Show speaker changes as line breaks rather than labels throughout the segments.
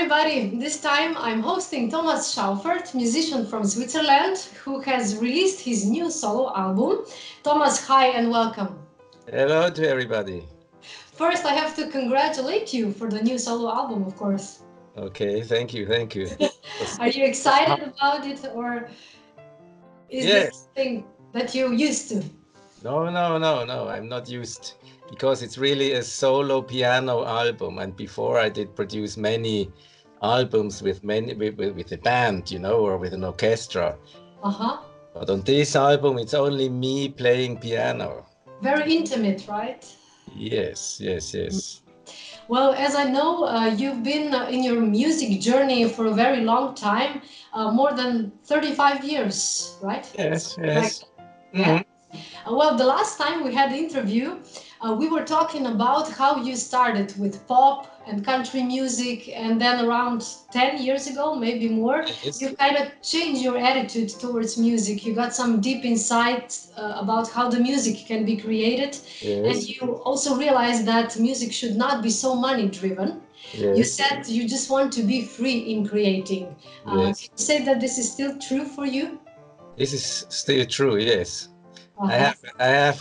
everybody. This time I'm hosting Thomas Schauffert, musician from Switzerland, who has released his new solo album. Thomas, hi and welcome.
Hello to everybody.
First, I have to congratulate you for the new solo album, of course.
Okay, thank you, thank you.
Are you excited about it, or is this
Yes.
something that you used to?
No, I'm not used because it's really a solo piano album. And before I did produce many albums with with a band, or with an orchestra.
Uh-huh.
But on this album, it's only me playing piano.
Very intimate, right?
Yes.
Well, as I know, you've been in your music journey for a very long time, more than 35 years, right? Like,
Yes.
yeah.
Mhm.
Well, the last time we had the interview, we were talking about how you started with pop and country music, and then around 10 years ago, maybe more,
Yes.
you kind of changed your attitude towards music. You got some deep insight about how the music can be created, and
Yes.
you also realized that music should not be so money driven. You
Yes.
said you just want to be free in creating. Can
Yes.
you say that this is still true for you?
This is still true, yes. I
Uh-huh.
have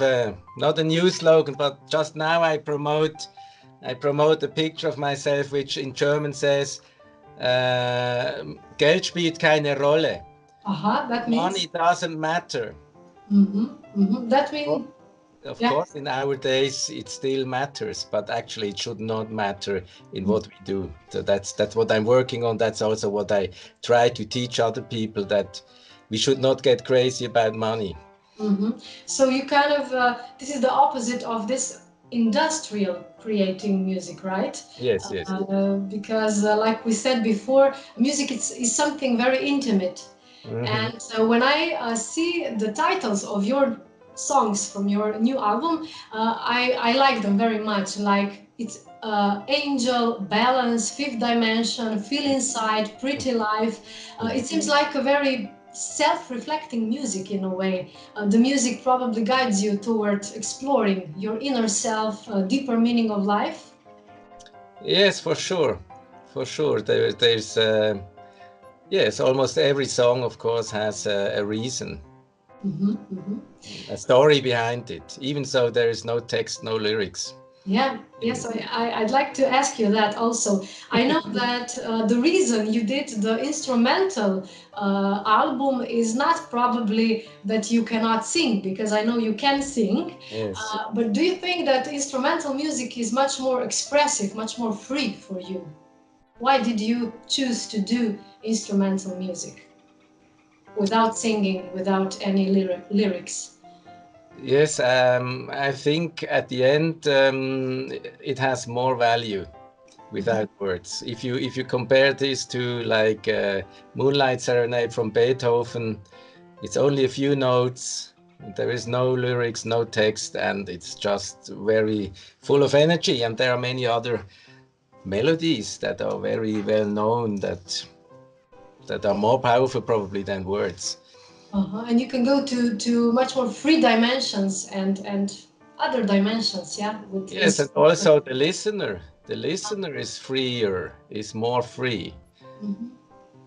not a new slogan, but just now I promote a picture of myself, which in German says, Geld spielt keine Rolle.
Uh-huh. That
Money
means.
doesn't matter.
That
Of
means,
of
yeah.
course, in our days, it still matters, but actually, it should not matter in what we do. So that's what I'm working on. That's also what I try to teach other people, that we should not get crazy about money.
So you kind of, this is the opposite of this industrial creating music, right?
Yes.
Because, like we said before, music is something very intimate.
Mhm.
And when I see the titles of your songs from your new album, I like them very much. Like it's Angel, Balance, Fifth Dimension, Feel Inside, Pretty Life. It seems like a very self-reflecting music in a way. The music probably guides you toward exploring your inner self, deeper meaning of life.
Yes, for sure. For sure. There's yes, almost every song, of course, has a reason, a story behind it, even so there is no text, no lyrics.
Yeah, yes, I'd like to ask you that also. I know that the reason you did the instrumental album is not probably that you cannot sing, because I know you can sing.
Yes.
But do you think that instrumental music is much more expressive, much more free for you? Why did you choose to do instrumental music without singing, without any lyrics?
Yes, I think at the end it has more value without words. If you compare this to like Moonlight Serenade from Beethoven, it's only a few notes. There is no lyrics, no text, and it's just very full of energy. And there are many other melodies that are very well known, that are more powerful probably than words.
And you can go to much more free dimensions and other dimensions, yeah, with
Yes, and
instrumental.
also the listener is freer, is more free.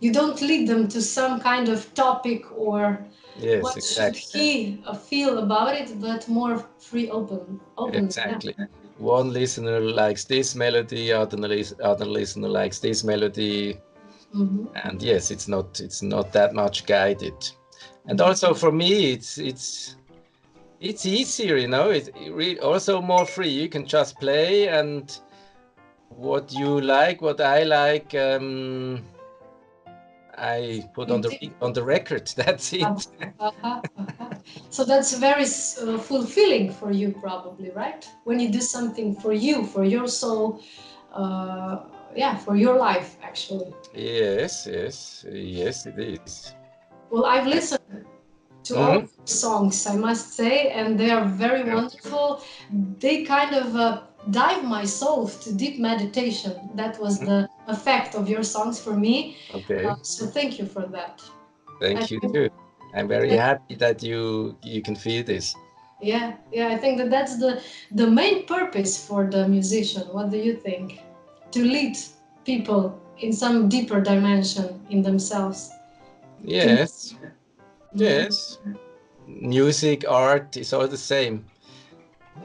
You don't lead them to some kind of topic or
Yes,
what should
exactly.
he feel about it, but more free, open. Yeah.
Exactly. One listener likes this melody, other listener likes this melody, and yes, it's not that much guided. And also for me, it's easier, also more free. You can just play, and what you like, what I like, I put
You
on the
did.
on the record. That's
Uh,
it.
So that's very fulfilling for you, probably, right? When you do something for you, for your soul, yeah, for your life, actually.
Yes, it is.
Well, I've listened to all
Mhm.
of the songs, I must say, and they are very wonderful. They kind of dive my soul to deep meditation. That was the effect of your songs for me.
Okay,
So thank you for that. I
thank you
think
too. I'm very
that,
happy that you can feel this.
yeah, I think that that's the main purpose for the musician. What do you think? To lead. people in some deeper dimension in themselves.
Yes, yes. Music, art is all the same.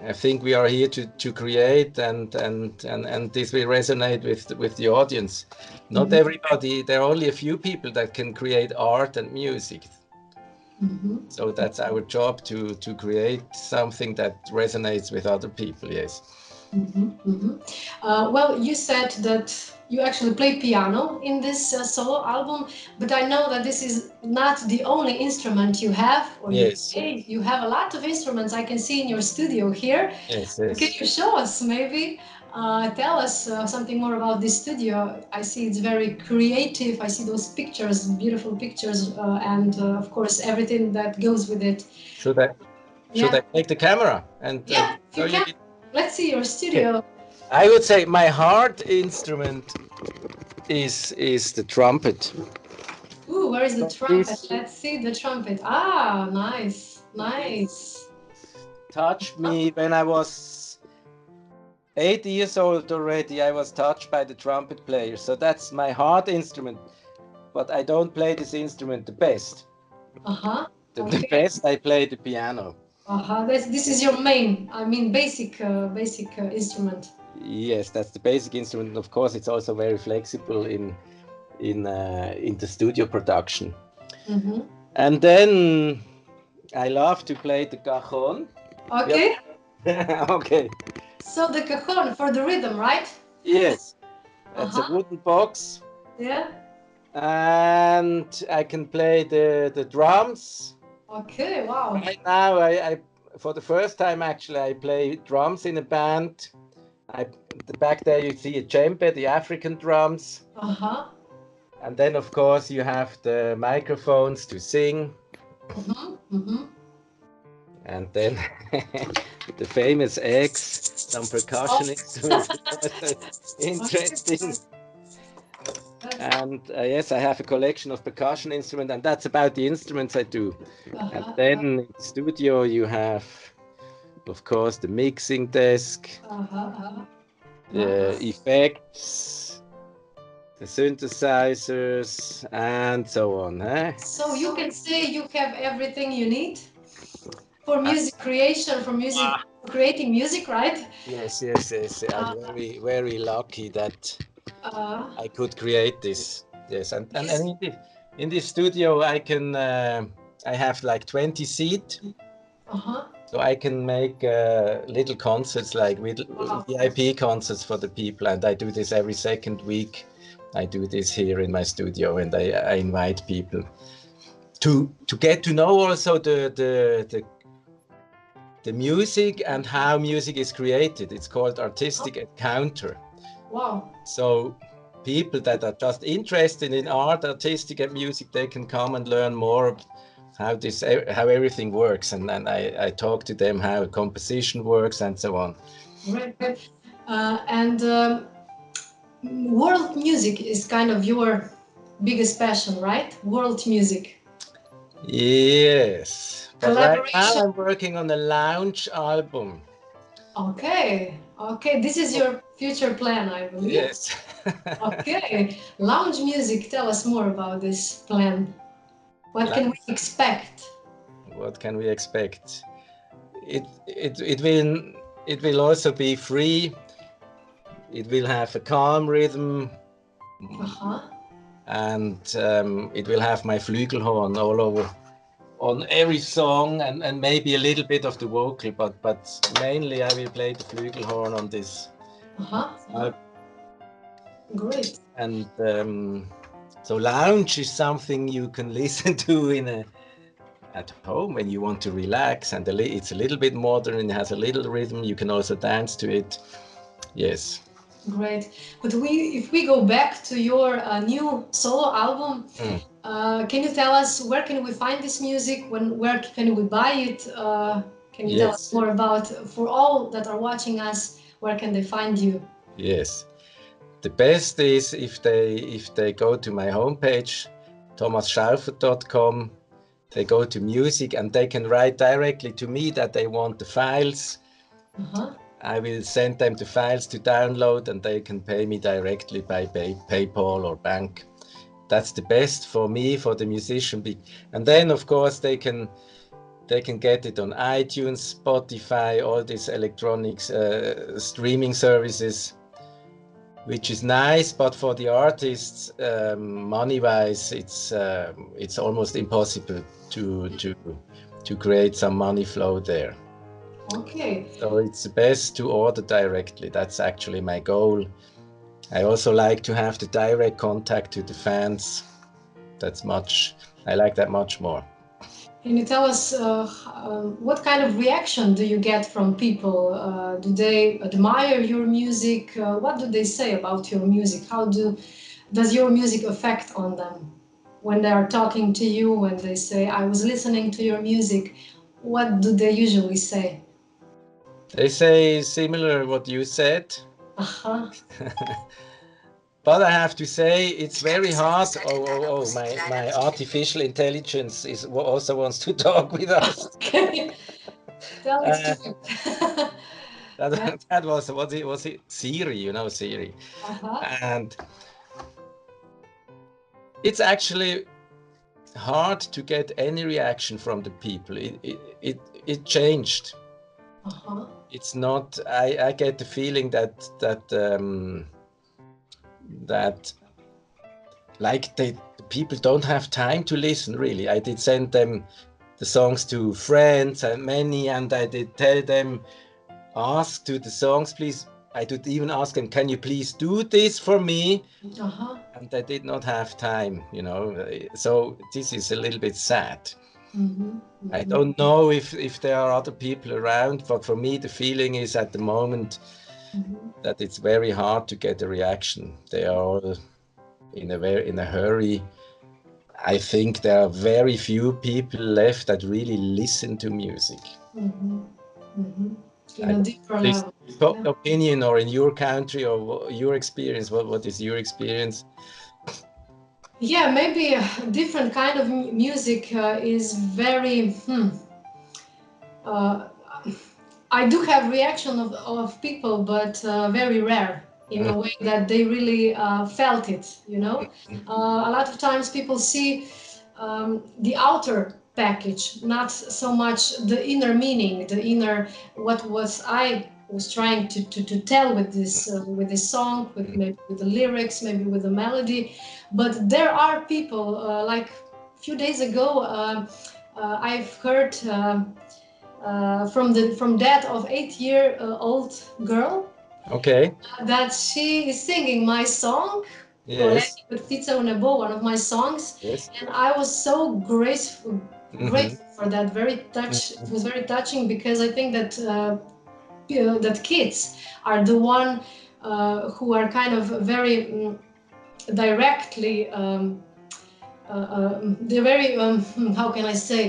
I think we are here to create, and this will resonate with the audience. Not everybody. There are only a few people that can create art and music. So that's our job to create something that resonates with other people. Yes.
Well, you said that you actually play piano in this solo album, but I know that this is not the only instrument you have, or you
Yes.
play. You have a lot of instruments I can see in your studio here.
Yes.
Can
Yes.
you show us maybe? Tell us something more about this studio. I see it's very creative. I see those pictures, beautiful pictures, and of course everything that goes with it.
Should I
Yeah,
take the camera and
yeah. If
show
you
you?
can, let's see your studio.
I would say my heart instrument is the trumpet.
Ooh, where is the trumpet?
This
Let's see the trumpet. Ah, nice, nice.
touched me when I was 8 years old already. I was touched by the trumpet player. So that's my heart instrument. But I don't play this instrument the best.
Uh-huh.
The
Okay.
best I play the piano.
Uh-huh. This is your main, I mean, basic instrument.
Yes, that's the basic instrument. Of course, it's also very flexible in the studio production. And then I love to play the cajon.
Okay.
Okay.
So the cajon for the rhythm, right?
Yes. That's a wooden box.
Yeah.
And I can play the drums.
Okay, wow.
Right now, I for the first time actually, I play drums in a band. Back there you see a djembe, the African drums. And then of course you have the microphones to sing. And then the famous eggs, some percussion instruments. Interesting. And yes, I have a collection of percussion instruments, and that's about the instruments I do. And then in the studio you have, of course, the mixing desk, the effects, the synthesizers, and so on.
So you can say you have everything you need for music creation, for music creating music, right?
Yes, yes, yes. I'm very, very lucky that I could create this. Yes, and in this studio I can I have like 20 seats. So I can make little concerts, like VIP concerts for the people, and I do this every second week. I do this here in my studio, and I invite people to get to know also the music and how music is created. It's called artistic encounter.
Wow.
So people that are just interested in art, artistic and music, they can come and learn more how everything works, and I talk to them how composition works and so on.
Right. And world music is kind of your biggest passion, right? World music.
Yes. But right now
Collaboration.
I'm working on a lounge album.
Okay. Okay. This is your future plan, I believe.
Yes.
Okay. Lounge music. Tell us more about this plan. What can we expect?
What can we expect? It will also be free. It will have a calm rhythm. And it will have my Flügelhorn all over on every song, and maybe a little bit of the vocal, but mainly I will play the Flügelhorn on this.
Great.
And so lounge is something you can listen to at home when you want to relax, and it's a little bit modern and it has a little rhythm. You can also dance to it. Yes.
Great. But if we go back to your new solo album, can you tell us where can we find this music? Where can we buy it? Can you tell us more about, for all that are watching us, where can they find you?
Yes. The best is if they go to my homepage, thomasschauffert.com. They go to music and they can write directly to me that they want the files. I will send them the files to download, and they can pay me directly by PayPal or bank. That's the best for me, for the musician. And then, of course, they can get it on iTunes, Spotify, all these electronics streaming services, which is nice. But for the artists, money-wise, it's almost impossible to create some money flow there.
Okay.
So it's best to order directly. That's actually my goal. I also like to have the direct contact to the fans. I like that much more.
Can you tell us what kind of reaction do you get from people? Do they admire your music? What do they say about your music? Does your music affect on them when they are talking to you? When they say, "I was listening to your music," what do they usually say?
They say similar what you said.
Uh-huh.
But I have to say, it's very hard. Oh, my artificial intelligence also wants to talk with us.
Okay. Tell it
Uh,
to me. Yeah.
that was it Siri, Siri.
Uh-huh.
And it's actually hard to get any reaction from the people. It changed.
Uh-huh.
It's not. I get the feeling that like the people don't have time to listen. Really, I did send them the songs to friends and many, and I did tell them, ask to the songs, please. I did even ask them, can you please do this for me?
Uh-huh.
And I did not have time. So this is a little bit sad.
Mm-hmm.
I
Mm-hmm.
don't know if there are other people around, but for me, the feeling is at the moment
Mm-hmm.
that it's very hard to get a reaction. They are all in a hurry. I think there are very few people left that really listen to music.
Mm-hmm. Mm-hmm. In
I
a
don't
deeper
know,
level. Yeah.
opinion or in your country or your experience. What is your experience?
Yeah, maybe a different kind of music is very. Uh, I do have reaction of people, but very rare in
Mm,
a way that they really felt it. A lot of times people see the outer package, not so much the inner meaning, the inner what was I was trying to tell with this song, with
mm.
maybe with the lyrics, maybe with the melody. But there are people like a few days ago. I've heard. From that of 8 year old girl
Okay.
that she is singing my song
Yes.
Proleggi per Pizza un Ebo, one of my songs,
Yes.
and I was so
Hmm.
grateful for that. It was very touching because I think that that kids are the one who are kind of very directly they're very how can I say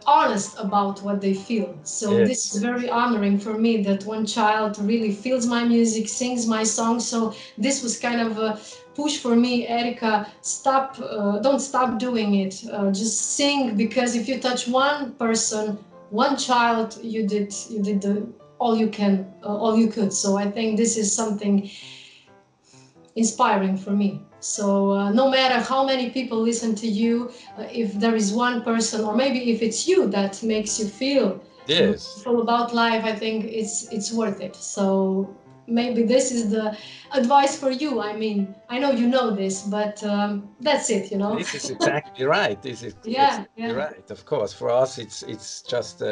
honest about what they feel. So this
Yes.
is very honoring for me that one child really feels my music, sings my song. So this was kind of a push for me, Erica. Don't stop doing it. Just sing, because if you touch one person, one child, you did all you could. So I think this is something inspiring for me. So no matter how many people listen to you, if there is one person, or maybe if it's you that makes you feel
Yes.
grateful about life, I think it's worth it. So maybe this is the advice for you. I mean, I know you know this, but that's it, you know.
This is exactly right. This is
Yeah,
exactly
yeah,
right. Of course, for us, it's just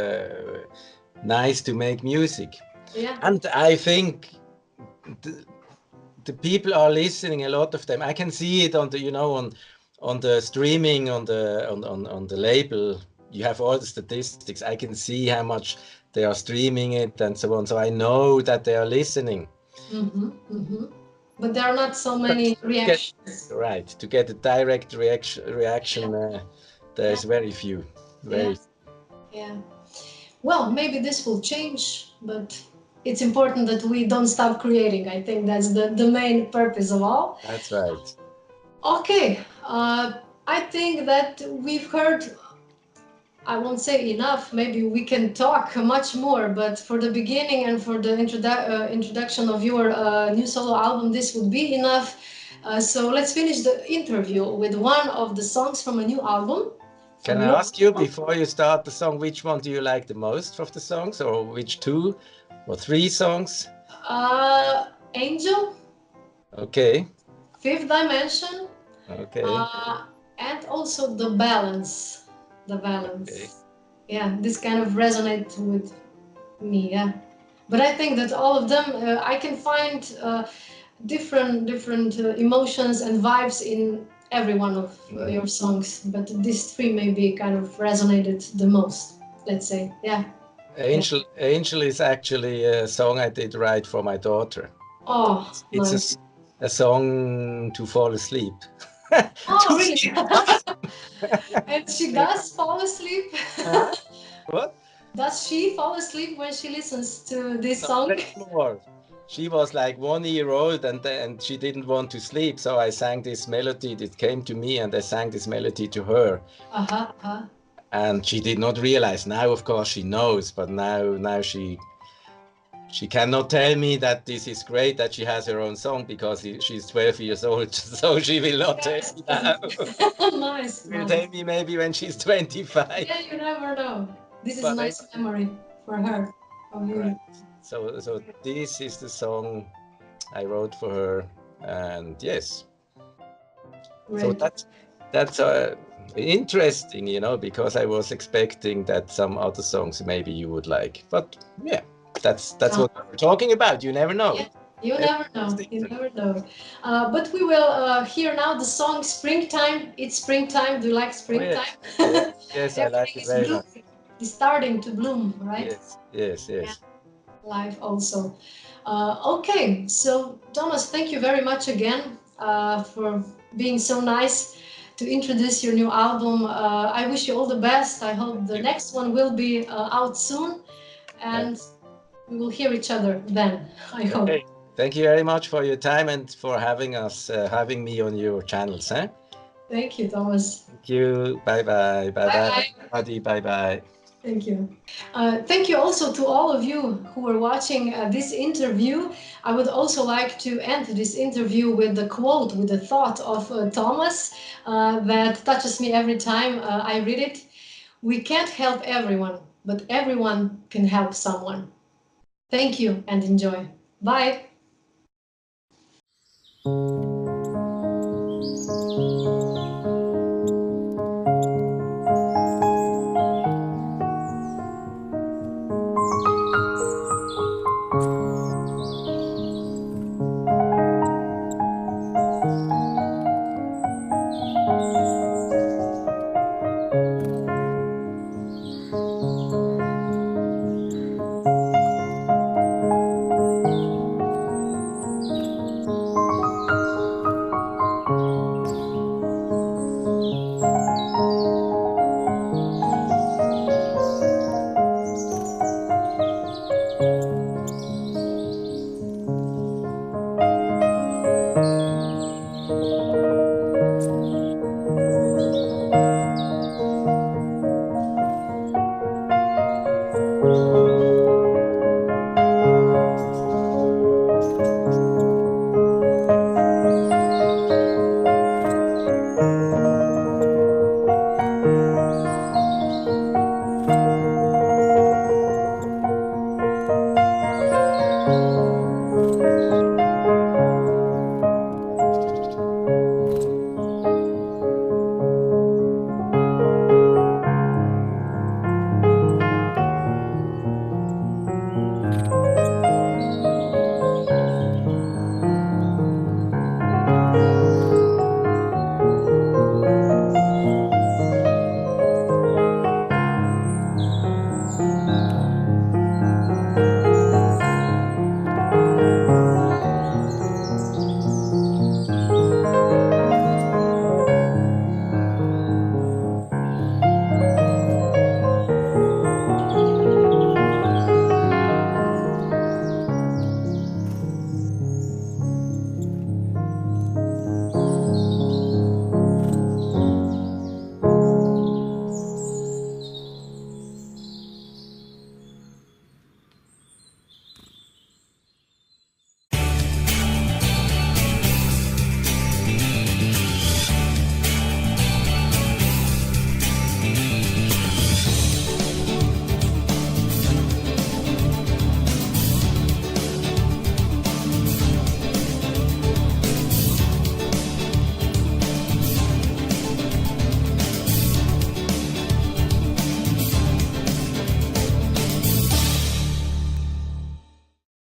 nice to make music,
yeah.
and I think the, the people are listening. A lot of them. I can see it on on the streaming on the label. You have all the statistics. I can see how much they are streaming it and so on. So I know that they are listening.
Mm-hmm, mm-hmm. But there are not so
But
many
to get
reactions.
right to get a direct
Yeah,
reaction,
yeah,
there's very few.
yeah,
Very.
yeah. Well, maybe this will change, but it's important that we don't stop creating. I think that's the main purpose of all.
That's right.
Okay, I think that we've heard I won't say enough. Maybe we can talk much more, but for the beginning and for the introduction of your new solo album, this would be enough. So let's finish the interview with one of the songs from a new album.
Can I ask you before you start the song, which one do you like the most of the songs, or which 2 or 3 songs?
Angel.
Okay.
Fifth Dimension.
Okay.
And also the balance. The balance.
Okay.
Yeah, this kind of resonates with me. Yeah, but I think that all of them, I can find different emotions and vibes in every one of your songs. But these 3 maybe kind of resonated the most. Let's say, yeah.
Angel is actually a song I did write for my daughter.
Oh,
It's
nice.
a song to fall asleep.
Oh, really? And she does fall asleep?
What?
Does she fall asleep when she listens to this
Not
song?
anymore. She was like 1 year old and she didn't want to sleep. So I sang this melody that came to me and I sang this melody to her. And she did not realize. Now, of course, she knows, but now she cannot tell me that this is great that she has her own song because she's 12 years old. So she will not tell me now.
Nice.
She will tell me maybe when she's 25.
Yeah, you never know. This is a
But
nice memory for her.
right. So this is the song I wrote for her, and yes. So
Great.
that's interesting, because I was expecting that some other songs maybe you would like, but yeah, that's what we're talking about. You never know.
Yeah, you never know. You never know. But we will hear now the song "Springtime." It's springtime. Do you like springtime?
Oh, yes, I like it very much.
It's starting to bloom, right?
Yes.
Yeah. Life also. Okay, so Thomas, thank you very much again for being so nice to introduce your new album. I wish you all the best. I hope the next one will be out soon, and we will hear each other then, I hope.
Thank you very much for your time and for having me on your channels.
Thank you, Thomas.
Thank you. Bye-bye. Bye-bye. Bye-bye.
Thank you. Thank you also to all of you who are watching this interview. I would also like to end this interview with the quote, with the thought of Thomas that touches me every time I read it. We can't help everyone, but everyone can help someone. Thank you and enjoy. Bye.